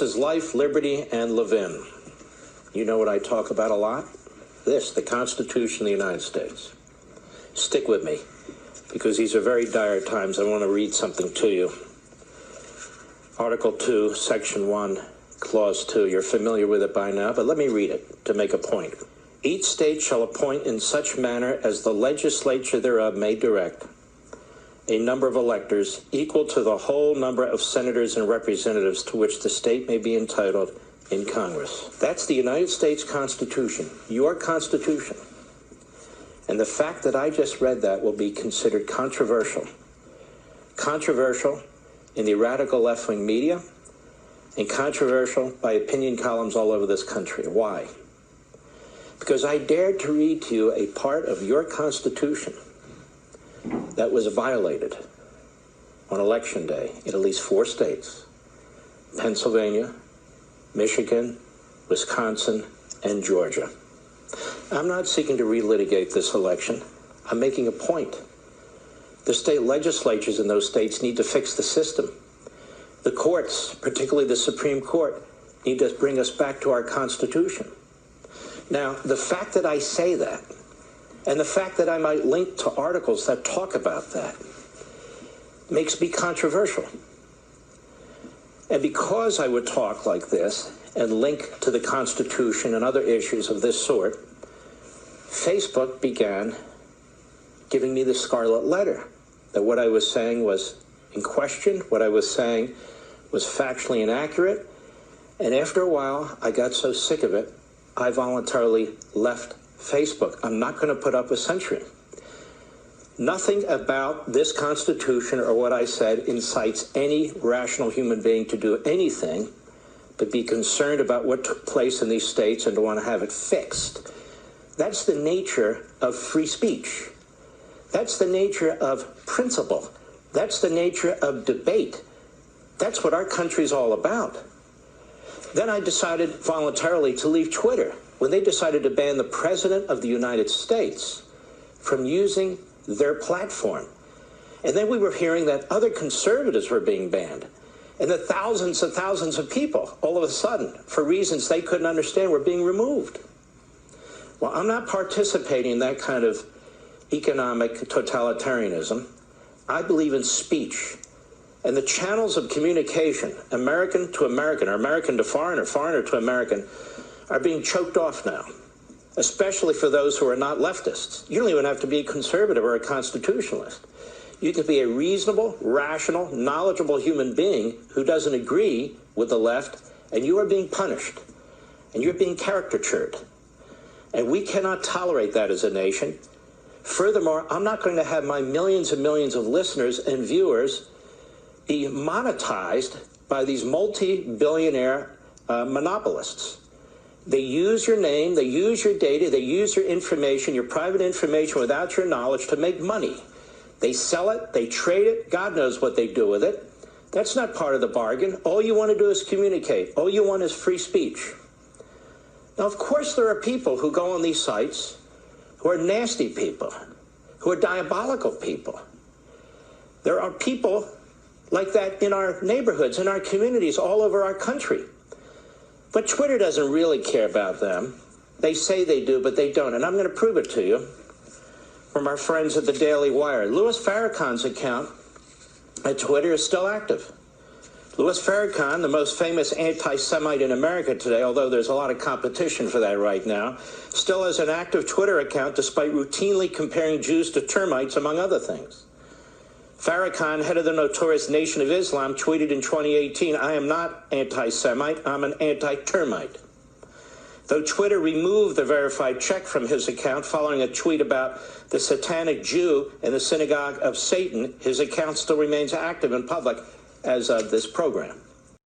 Is life, liberty, and Levin. You know what I talk about a lot? This, the Constitution of the United States. Stick with me, because these are very dire times. I want to read something to you. Article 2, Section 1, Clause 2. You're familiar with it by now, but let me read it to make a point. Each state shall appoint in such manner as the legislature thereof may direct a number of electors equal to the whole number of senators and representatives to which the state may be entitled in Congress. That's the United States Constitution, your Constitution. And the fact that I just read that will be considered controversial. Controversial in the radical left-wing media and controversial by opinion columns all over this country. Why? Because I dared to read to you a part of your Constitution that was violated on Election Day in at least 4 states: Pennsylvania, Michigan, Wisconsin, and Georgia. I'm not seeking to relitigate this election. I'm making a point. The state legislatures in those states need to fix the system. The courts, particularly the Supreme Court, need to bring us back to our Constitution. Now, the fact that I say that, and the fact that I might link to articles that talk about that, makes me controversial. And because I would talk like this and link to the Constitution and other issues of this sort, Facebook began giving me the scarlet letter, that what I was saying was in question, what I was saying was factually inaccurate. And after a while, I got so sick of it, I voluntarily left Facebook. I'm not going to put up with censoring. Nothing about this Constitution or what I said incites any rational human being to do anything but be concerned about what took place in these states and to want to have it fixed. That's the nature of free speech. That's the nature of principle. That's the nature of debate. That's what our country's all about. Then I decided voluntarily to leave Twitter when they decided to ban the President of the United States from using their platform. And then we were hearing that other conservatives were being banned, and that thousands of people, all of a sudden, for reasons they couldn't understand, were being removed. Well, I'm not participating in that kind of economic totalitarianism. I believe in speech. And the channels of communication, American to American, or American to foreign, or foreigner to American, are being choked off now, especially for those who are not leftists. You don't even have to be a conservative or a constitutionalist. You can be a reasonable, rational, knowledgeable human being who doesn't agree with the left, and you are being punished, and you're being caricatured. And we cannot tolerate that as a nation. Furthermore, I'm not going to have my millions and millions of listeners and viewers be monetized by these multi-billionaire monopolists. They use your name, they use your data, they use your information, your private information without your knowledge to make money. They sell it, they trade it, God knows what they do with it. That's not part of the bargain. All you want to do is communicate. All you want is free speech. Now, of course, there are people who go on these sites who are nasty people, who are diabolical people. There are people like that in our neighborhoods, in our communities, all over our country. But Twitter doesn't really care about them. They say they do, but they don't. And I'm going to prove it to you from our friends at the Daily Wire. Louis Farrakhan's account at Twitter is still active. Louis Farrakhan, the most famous anti-Semite in America today, although there's a lot of competition for that right now, still has an active Twitter account despite routinely comparing Jews to termites, among other things. Farrakhan, head of the notorious Nation of Islam, tweeted in 2018, "I am not anti-Semite, I'm an anti-termite." Though Twitter removed the verified check from his account following a tweet about the satanic Jew in the synagogue of Satan, his account still remains active in public as of this program.